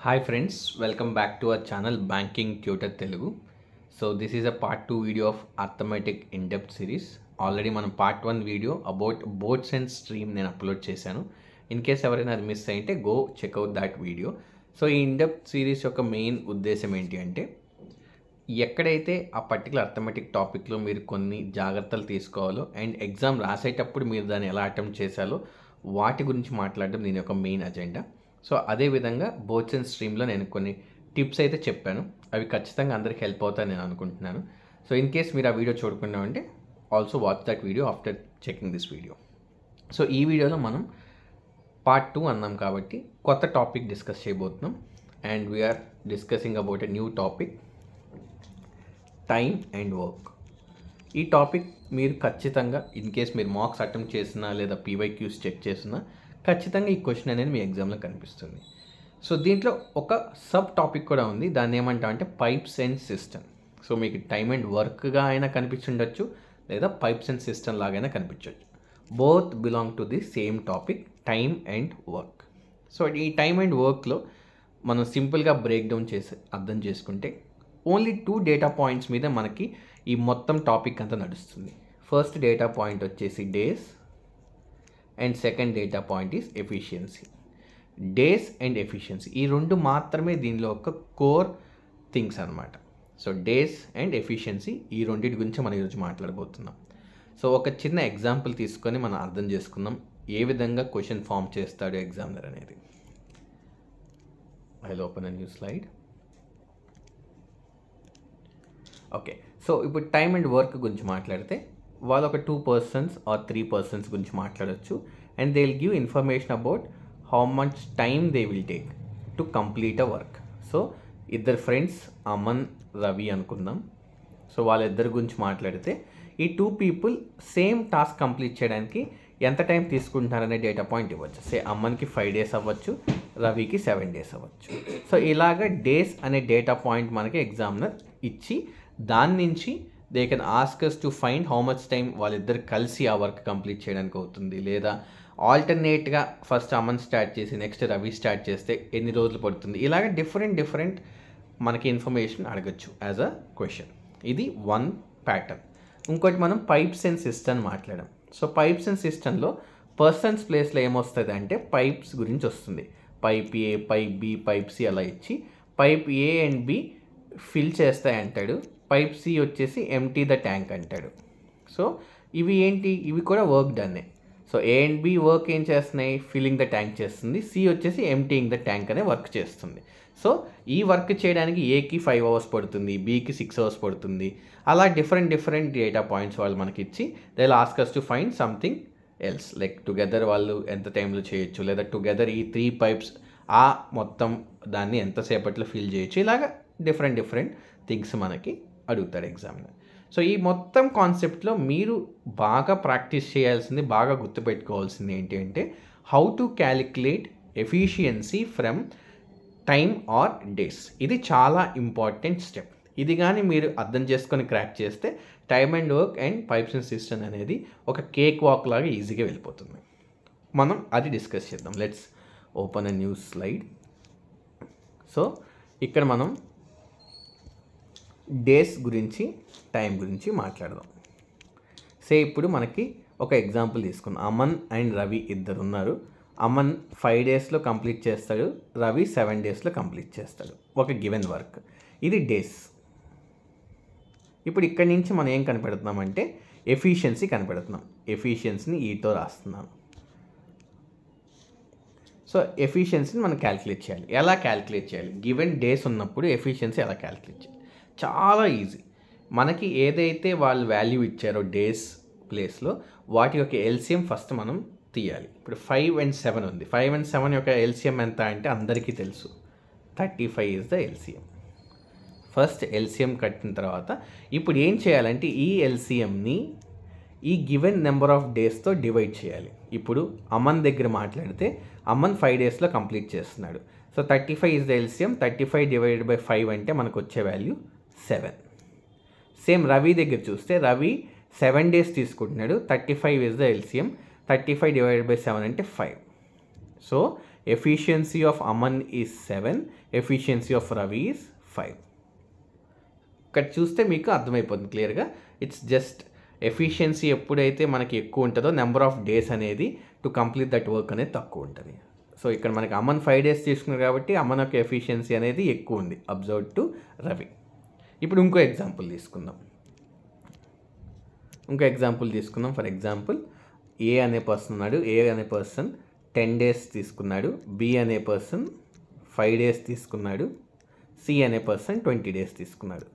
Hi friends, welcome back to our channel Banking Tutor Telugu. So this is a part 2 video of Arithmetic in-depth series. Already మనం part 1 video about boats and stream నేను upload చేశాను. In case ఎవరైనా అది miss అయితే go checkout that video. So ఈ in-depth series యొక్క main ఉద్దేశం ఏంటి అంటే ఎక్కడైతే ఆ పర్టికులర్ అర్థమెటిక్ టాపిక్లో మీరు కొన్ని జాగ్రత్తలు తీసుకోవాలో అండ్ ఎగ్జామ్ రాసేటప్పుడు మీరు దాన్ని ఎలా అటెంప్ట్ చేశాలో వాటి గురించి మాట్లాడడం దీని యొక్క మెయిన్ అజెండా. సో అదేవిధంగా బోట్స్ అండ్ స్ట్రీమ్లో నేను కొన్ని టిప్స్ అయితే చెప్పాను, అవి ఖచ్చితంగా అందరికి హెల్ప్ అవుతాయని నేను అనుకుంటున్నాను. సో ఇన్ కేస్ మీరు ఆ వీడియో చూడకుండా also watch that video after checking this video. So ఈ వీడియోలో మనం పార్ట్ 2 అన్నాం కాబట్టి కొత్త టాపిక్ డిస్కస్ చేయబోతున్నాం and we are discussing about a new topic, time and work. ఈ టాపిక్ మీరు ఖచ్చితంగా ఇన్ కేస్ మీరు మార్క్స్ అటెంప్ట్ చేసినా లేదా పీవైక్యూస్ చెక్ చేసినా ఖచ్చితంగా ఈ క్వశ్చన్ అనేది మీ ఎగ్జామ్లో కనిపిస్తుంది. సో దీంట్లో ఒక సబ్ టాపిక్ కూడా ఉంది, దాన్ని ఏమంటాం అంటే పైప్స్ అండ్ సిస్టమ్. సో మీకు టైమ్ అండ్ వర్క్గా అయినా కనిపించుండొచ్చు లేదా పైప్స్ అండ్ సిస్టమ్ లాగైనా కనిపించవచ్చు. Both belong to the same topic, time and work. So ఈ టైమ్ అండ్ వర్క్లో మనం సింపుల్గా బ్రేక్ డౌన్ చేసి అర్థం చేసుకుంటే ఓన్లీ 2 డేటా పాయింట్స్ మీద మనకి ఈ మొత్తం టాపిక్ అంతా నడుస్తుంది. ఫస్ట్ డేటా పాయింట్ వచ్చేసి days and second data point is efficiency. Days and efficiency ఈ రెండు మాత్రమే దీనిలో ఒక కోర్ థింగ్స్ అనమాట. సో డేస్ అండ్ ఎఫిషియన్సీ ఈ రెండింటి గురించి మనం ఈరోజు మాట్లాడబోతున్నాం. సో ఒక చిన్న ఎగ్జాంపుల్ తీసుకొని మనం అర్థం చేసుకుందాం ఏ విధంగా క్వశ్చన్ ఫామ్ చేస్తాడు ఎగ్జామినర్ అనేది. I will open a new slide. Okay, so ఇప్పుడు టైమ్ అండ్ వర్క్ గురించి మాట్లాడితే వాళ్ళు ఒక 2 persons ఆర్ 3 persons గురించి మాట్లాడచ్చు and they will give information about how much time they will take to complete a work. So ఇద్దరు friends Aman Ravi అనుకుందాం. So వాళ్ళిద్దరి గురించి మాట్లాడితే ఈ 2 people సేమ్ టాస్క్ కంప్లీట్ చేయడానికి ఎంత టైం తీసుకుంటున్నారనే డేటా పాయింట్ ఇవ్వచ్చు. సే అమ్మన్కి 5 days అవ్వచ్చు, రవికి 7 days అవ్వచ్చు. సో ఇలాగ డేస్ అనే డేటా పాయింట్ మనకి ఎగ్జామినర్ ఇచ్చి దాని నుంచి they can ask us to find how much time వాళ్ళిద్దరు కలిసి ఆ వర్క్ కంప్లీట్ చేయడానికి అవుతుంది, లేదా ఆల్టర్నేట్గా ఫస్ట్ అమన్ స్టార్ట్ చేసి నెక్స్ట్ రవి స్టార్ట్ చేస్తే ఎన్ని రోజులు పడుతుంది, ఇలాగ డిఫరెంట్ మనకి ఇన్ఫర్మేషన్ అడగచ్చు యాజ్ అ క్వశ్చన్. ఇది వన్ ప్యాటర్న్. ఇంకోటి మనం పైప్స్ అండ్ సిస్టమ్ మాట్లాడాం. సో పైప్స్ అండ్ సిస్టంలో పర్సన్స్ ప్లేస్లో ఏమొస్తుంది అంటే పైప్స్ గురించి వస్తుంది. Pipe A, pipe B, pipe C అలా ఇచ్చి pipe A and B fill చేస్తాయి అంటాడు, పైప్ సి వచ్చేసి ఎంటీ ద ట్యాంక్ అంటాడు. సో ఇవి ఏంటి, ఇవి కూడా వర్క్ డన్నే. So A and B work ఏం చేస్తున్నాయి, ఫిల్లింగ్ ద ట్యాంక్ చేస్తుంది, సి వచ్చేసి ఎంటీయింగ్ ద ట్యాంక్ అనే వర్క్ చేస్తుంది. సో ఈ వర్క్ చేయడానికి ఏకి 5 hours పడుతుంది, బికి 6 hours పడుతుంది. అలా డిఫరెంట్ డేటా పాయింట్స్ వాళ్ళు మనకి ఇచ్చి they will ask us to find something else, like together వాళ్ళు ఎంత టైంలో చేయొచ్చు, లేదా టుగెదర్ ఈ 3 pipes ఆ మొత్తం దాన్ని ఎంతసేపట్లో ఫిల్ చేయొచ్చు. ఇలాగా డిఫరెంట్ థింగ్స్ మనకి అడుగుతాడు ఎగ్జామినర్. సో ఈ మొత్తం కాన్సెప్ట్లో మీరు బాగా ప్రాక్టీస్ చేయాల్సింది, బాగా గుర్తుపెట్టుకోవాల్సింది ఏంటి అంటే how to calculate efficiency from time or days. ఇది చాలా ఇంపార్టెంట్ స్టెప్. ఇది కానీ మీరు అర్థం చేసుకొని క్రాక్ చేస్తే time and work and pipes and system అనేది ఒక కేక్ వాక్ లాగా ఈజీగా వెళ్ళిపోతుంది. మనం అది డిస్కస్ చేద్దాం. Let's open a new slide. So ఇక్కడ మనం డేస్ గురించి, టైం గురించి మాట్లాడదాం. సే ఇప్పుడు మనకి ఒక ఎగ్జాంపుల్ తీసుకుందాం. అమన్ అండ్ రవి ఇద్దరు ఉన్నారు. అమన్ 5 daysలో కంప్లీట్ చేస్తాడు, రవి 7 daysలో కంప్లీట్ చేస్తాడు ఒక గివెన్ వర్క్. ఇది డేస్. ఇప్పుడు ఇక్కడి నుంచి మనం ఏం కనిపెడుతున్నామంటే ఎఫిషియన్సీ కనిపెడుతున్నాం. ఎఫిషియన్సీని ఈతో రాస్తున్నాను. సో ఎఫిషియన్సీని మనం క్యాలిక్యులేట్ చేయాలి. ఎలా క్యాలిక్యులేట్ చేయాలి, గివెన్ డేస్ ఉన్నప్పుడు ఎఫిషియన్సీ ఎలా క్యాలిక్యులేట్ చేయాలి, చాలా ఈజీ. మనకి ఏదైతే వాళ్ళు వాల్యూ ఇచ్చారో డేస్ ప్లేస్లో వాటి యొక్క ఎల్సిఎం ఫస్ట్ మనం తీయాలి. ఇప్పుడు 5 and 7 ఉంది. 5 and 7 యొక్క ఎల్సిఎం ఎంత అంటే అందరికీ తెలుసు, 35 is the LCM. First LCM కట్టిన తర్వాత ఇప్పుడు ఏం చేయాలంటే ఈ ఎల్సిఎంని ఈ గివెన్ నెంబర్ ఆఫ్ డేస్తో డివైడ్ చేయాలి. ఇప్పుడు అమన్ దగ్గర మాట్లాడితే అమన్ 5 daysలో కంప్లీట్ చేస్తున్నాడు. So 35 is the LCM. 35 divided by 5 అంటే మనకు వచ్చే వాల్యూ 7. సేమ్ రవి దగ్గర చూస్తే రవి 7 days తీసుకుంటున్నాడు. 35 is the LCM. 35 divided by 7 అంటే 5. So efficiency of Aman is 7, efficiency of Ravi is 5. ఇక్కడ చూస్తే మీకు అర్థమైపోతుంది క్లియర్గా. ఇట్స్ జస్ట్ ఎఫిషియన్సీ ఎప్పుడైతే మనకి ఎక్కువ ఉంటుందో నెంబర్ ఆఫ్ డేస్ అనేది టు కంప్లీట్ దట్ వర్క్ అనేది తక్కువ ఉంటుంది. సో ఇక్కడ మనకి అమన్ 5 days తీసుకున్నారు కాబట్టి అమన్ యొక్క ఎఫిషియన్సీ అనేది ఎక్కువ ఉంది అబ్జర్వ్ టు రవి. ఇప్పుడు ఇంకో ఎగ్జాంపుల్ తీసుకుందాం. ఫర్ ఎగ్జాంపుల్ ఏ అనే పర్సన్ ఉన్నాడు. ఏ అనే పర్సన్ 10 days తీసుకున్నాడు. బి అనే పర్సన్ 5 days తీసుకున్నాడు. సి అనే పర్సన్ 20 days తీసుకున్నాడు.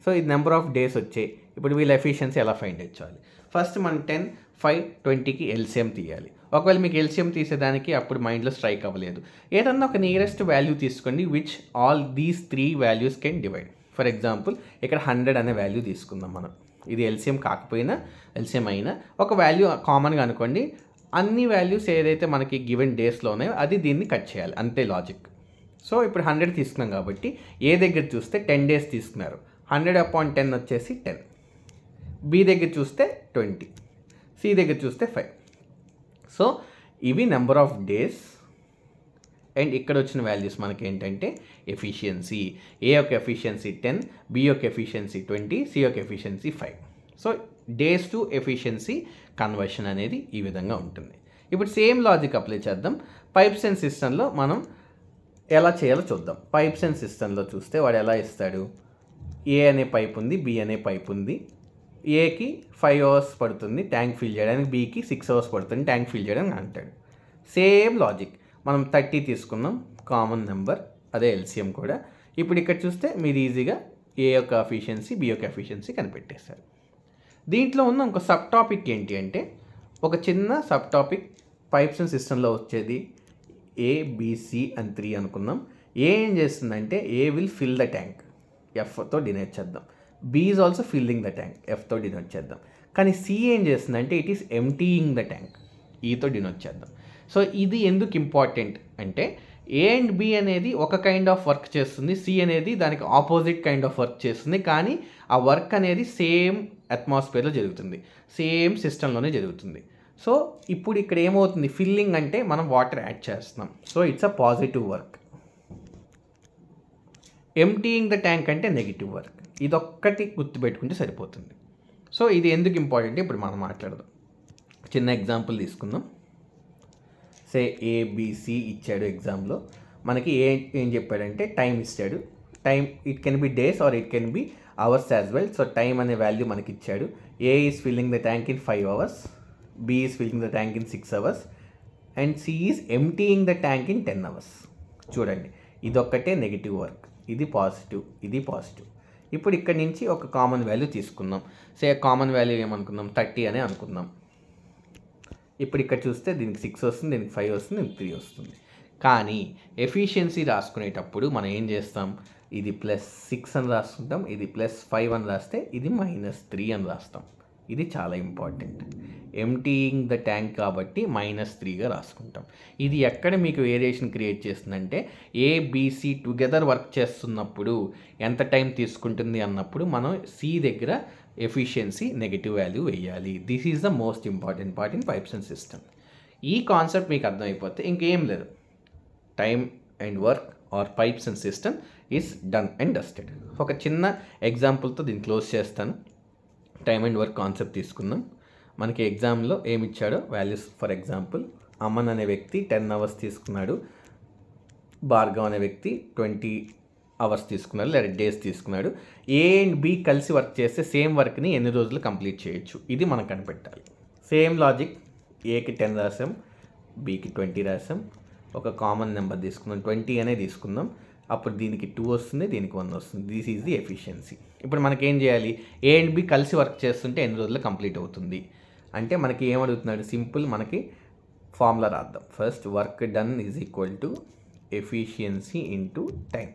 సో ఇది నెంబర్ ఆఫ్ డేస్ వచ్చాయి. ఇప్పుడు వీళ్ళ ఎఫిషియన్సీ ఎలా ఫైండ్ చేయాలి? ఫస్ట్ మనం 10, 5, 20కి ఎల్సిఎం తీయాలి. ఒకవేళ మీకు ఎల్సిఎం తీసేదానికి అప్పుడు మైండ్లో స్ట్రైక్ అవ్వలేదు, ఏదన్నా ఒక నియరెస్ట్ వాల్యూ తీసుకోండి which all these 3 values can divide. For example ఇక్కడ 100 అనే వాల్యూ తీసుకుందాం మనం. ఇది ఎల్సిఎం కాకపోయినా ఎల్సిఎం అయినా ఒక వాల్యూ కామన్గా అనుకోండి. అన్ని వాల్యూస్ ఏదైతే మనకి గివెన్ డేస్లో ఉన్నాయో అది దీన్ని కట్ చేయాలి, అంతే లాజిక్. సో ఇప్పుడు 100 తీసుకున్నాం కాబట్టి ఏ దగ్గర చూస్తే 10 days తీసుకున్నారు. 100/10 వచ్చేసి 10. బి దగ్గర చూస్తే 20, సి దగ్గర చూస్తే 5. సో ఇవి నెంబర్ ఆఫ్ డేస్. అండ్ ఇక్కడ వచ్చిన వాల్యూస్ మనకి ఏంటంటే ఎఫిషియన్సీ. ఏ యొక్క ఎఫిషియన్సీ 10, బి యొక్క ఎఫిషియన్సీ 20, సి యొక్క efficiency 5. So days to efficiency conversion అనేది ఈ విధంగా ఉంటుంది. ఇప్పుడు సేమ్ లాజిక్ అప్లై చేద్దాం. పైప్స్ అండ్ సిస్టంలో మనం ఎలా చేయాలో చూద్దాం. పైప్స్ అండ్ సిస్టంలో చూస్తే వాడు ఎలా ఇస్తాడు? ఏ అనే పైప్ ఉంది, బి అనే పైప్ ఉంది. ఏకి 5 hours పడుతుంది ట్యాంక్ ఫిల్ చేయడానికి, బీకి 6 hours పడుతుంది ట్యాంక్ ఫిల్ చేయడానికి అంటాడు. Same logic. మనం 30 తీసుకున్నాం, కామన్ నెంబర్, అదే ఎల్సిఎం కూడా. ఇప్పుడు ఇక్కడ చూస్తే మీరు ఈజీగా ఏ యొక్క ఎఫిషియన్సీ, బి యొక్క ఎఫిషియన్సీ కనిపెట్టేశారు. దీంట్లో ఉన్న ఒక సబ్ టాపిక్ ఏంటి అంటే, ఒక చిన్న సబ్ టాపిక్ పైప్స్ అండ్ సిస్టంలో వచ్చేది ఏబిసి అని 3 అనుకుందాం. ఏం చేస్తుందంటే A will fill the tank, ఎఫ్తో డినోట్ చేద్దాం. B is also filling the tank, ఎఫ్తో డినోట్ చేద్దాం. కానీ సి ఏం చేస్తుందంటే it is emptying the tank, ఈతో డినోట్ చేద్దాం. సో ఇది ఎందుకు ఇంపార్టెంట్ అంటే ఏ అండ్ బి అనేది ఒక కైండ్ ఆఫ్ వర్క్ చేస్తుంది, సి అనేది దానికి ఆపోజిట్ కైండ్ ఆఫ్ వర్క్ చేస్తుంది. కానీ ఆ వర్క్ అనేది సేమ్ అట్మాస్ఫియర్లో జరుగుతుంది, సేమ్ సిస్టంలోనే జరుగుతుంది. సో ఇప్పుడు ఇక్కడ ఏమవుతుంది, ఫిల్లింగ్ అంటే మనం వాటర్ యాడ్ చేస్తున్నాం. So it's a positive work. Emptying the tank అంటే నెగిటివ్ వర్క్. ఇదొక్కటి గుర్తుపెట్టుకుంటే సరిపోతుంది. సో ఇది ఎందుకు ఇంపార్టెంట్ ఇప్పుడు మనం మాట్లాడదాం. చిన్న ఎగ్జాంపుల్ తీసుకుందాం. సే ఏబిసి ఇచ్చాడు ఎగ్జామ్లో. మనకి ఏం చెప్పాడంటే టైం ఇచ్చాడు. Time it can be days or it can be hours as well. So time అనే వాల్యూ మనకి ఇచ్చాడు. A is filling the tank in 5 hours, B is filling the tank in 6 hours and C is emptying the tank in 10 hours. చూడండి, ఇదొక్కటే negative work, ఇది positive, ఇది positive. ఇప్పుడు ఇక్కడ నుంచి ఒక కామన్ వాల్యూ తీసుకుందాం. సే కామన్ వాల్యూ ఏమనుకుందాం, 30 అనే అనుకుందాం. ఇప్పుడు ఇక్కడ చూస్తే దీనికి 6 వస్తుంది, దీనికి 5 వస్తుంది, దీనికి 3 వస్తుంది. కానీ ఎఫిషియన్సీ రాసుకునేటప్పుడు మనం ఏం చేస్తాం, ఇది +6 అని రాసుకుంటాం, ఇది +5 అని రాస్తే ఇది -3 అని రాస్తాం. ఇది చాలా ఇంపార్టెంట్. ఎంప్టీయింగ్ ద ట్యాంక్ కాబట్టి -3గా రాసుకుంటాం. ఇది ఎక్కడ మీకు వేరియేషన్ క్రియేట్ చేస్తుందంటే ఏబిసి టుగెదర్ వర్క్ చేస్తున్నప్పుడు ఎంత టైం తీసుకుంటుంది అన్నప్పుడు మనం సి దగ్గర ఎఫిషియన్సీ నెగిటివ్ వాల్యూ వేయాలి. This is the most important part in pipes and system. ఈ కాన్సెప్ట్ మీకు అర్థమైపోతే ఇంకేం లేదు. Time and work or pipes and system is done and dusted. ఒక చిన్న ఎగ్జాంపుల్తో దీన్ని క్లోజ్ చేస్తాను. టైమ్ అండ్ వర్క్ కాన్సెప్ట్ తీసుకుందాం. మనకి ఎగ్జామ్లో ఏమి ఇచ్చాడో వాల్యూస్. ఫర్ ఎగ్జాంపుల్ అమన్ అనే వ్యక్తి 10 hours తీసుకున్నాడు, భార్గవ్ అనే వ్యక్తి 20 hours తీసుకున్నాడు లేదా డేస్ తీసుకున్నాడు. ఏ అండ్ బి కలిసి వర్క్ చేస్తే సేమ్ వర్క్ని ఎన్ని రోజులు కంప్లీట్ చేయొచ్చు, ఇది మనం కనిపెట్టాలి. Same logic. ఏకి 10 రాసాం, బికి 20 రాసాం. ఒక కామన్ నెంబర్ తీసుకుందాం, 20 అనే తీసుకుందాం. అప్పుడు దీనికి 2 వస్తుంది, దీనికి 1 వస్తుంది. This is the efficiency. ఇప్పుడు మనకి ఏం చేయాలి, ఏ అండ్ బి కలిసి వర్క్ చేస్తుంటే ఎన్ని రోజుల్లో కంప్లీట్ అవుతుంది అంటే మనకి ఏమడుగుతున్నాడు, సింపుల్. మనకి ఫార్ములా రాద్దాం. First work done is equal to efficiency into time.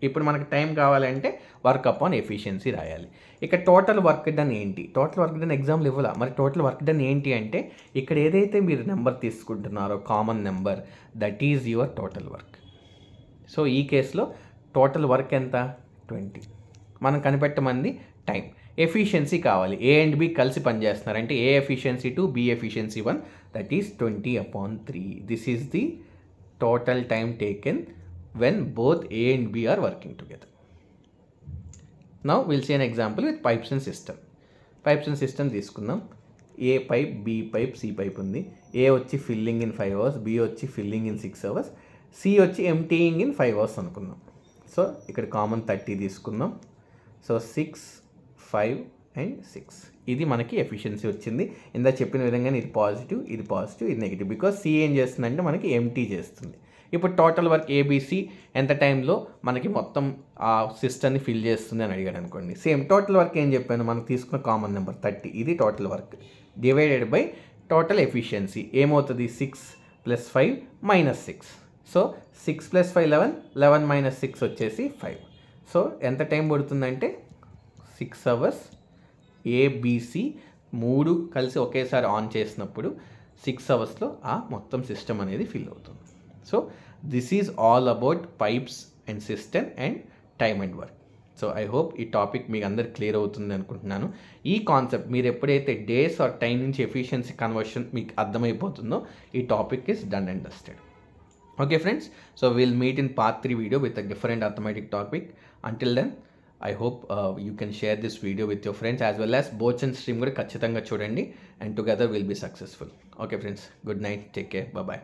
ఇప్పుడు మనకి టైం కావాలంటే వర్క్ అపాన్ ఎఫిషియన్సీ రాయాలి. ఇక్కడ టోటల్ వర్క్ డన్ ఏంటి, టోటల్ వర్క్ డన్ ఎగ్జామ్లు ఇవ్వాలా. మరి టోటల్ వర్క్ డన్ ఏంటి అంటే ఇక్కడ ఏదైతే మీరు నెంబర్ తీసుకుంటున్నారో common number, that is your total work. So ఈ కేసులో టోటల్ వర్క్ ఎంత, 20. మనం కనిపెట్టమంది టైం. ఎఫిషియన్సీ కావాలి, ఏ అండ్ బి కలిసి పనిచేస్తున్నారంటే A efficiency 2, B efficiency 1, that is 20/3. This is the total time taken when both A and B are working together. Now we'll see an example with pipes and system. Pipes and system తీసుకుందాం. A pipe, B pipe, C pipe ఉంది. A వచ్చి filling in 5 hours, B వచ్చి filling in 6 hours, C వచ్చి emptying in 5 hours అనుకుందాం. So ఇక్కడ common 30 తీసుకుందాం. So 6, 5 and 6. ఇది మనకి ఎఫిషియన్సీ వచ్చింది. ఇందా చెప్పిన విధంగానే ఇది పాజిటివ్, ఇది నెగిటివ్. బికాస్ సి ఏం చేస్తుందంటే మనకి ఎంటీ చేస్తుంది. ఇప్పుడు టోటల్ వర్క్ ఏబిసి ఎంత టైంలో మనకి మొత్తం ఆ సిస్టమ్ని ఫిల్ చేస్తుంది అని అడిగాడు అనుకోండి. సేమ్ టోటల్ వర్క్ ఏం చెప్పాను, మనకు తీసుకున్న కామన్ నెంబర్ 30. ఇది total work divided by total efficiency ఏమవుతుంది, 6 + 5 - 6. సో 6 + 5 11, 11 - 6 వచ్చేసి 5. సో ఎంత టైం పడుతుందంటే 6 hours. ఏబిసి 3 కలిసి ఒకేసారి ఆన్ చేసినప్పుడు 6 hours ఆ మొత్తం సిస్టమ్ అనేది ఫిల్ అవుతుంది. So this is all about pipes and system and time and work. So I hope ఈ టాపిక్ మీకు అందరు క్లియర్ అవుతుంది అనుకుంటున్నాను. ఈ కాన్సెప్ట్ మీరు ఎప్పుడైతే డేస్ ఆర్ టైం నుంచి ఎఫిషియన్సీ కన్వర్షన్ మీకు అర్థమైపోతుందో ఈ topic is done and dusted. Okay friends, so we'll meet in part 3 video with a different arithmetic topic. Until then, I hope you can share this video with your friends as well as both and stream kuda kachithanga chudandi and together we'll be successful. Okay friends, good night, take care, bye bye.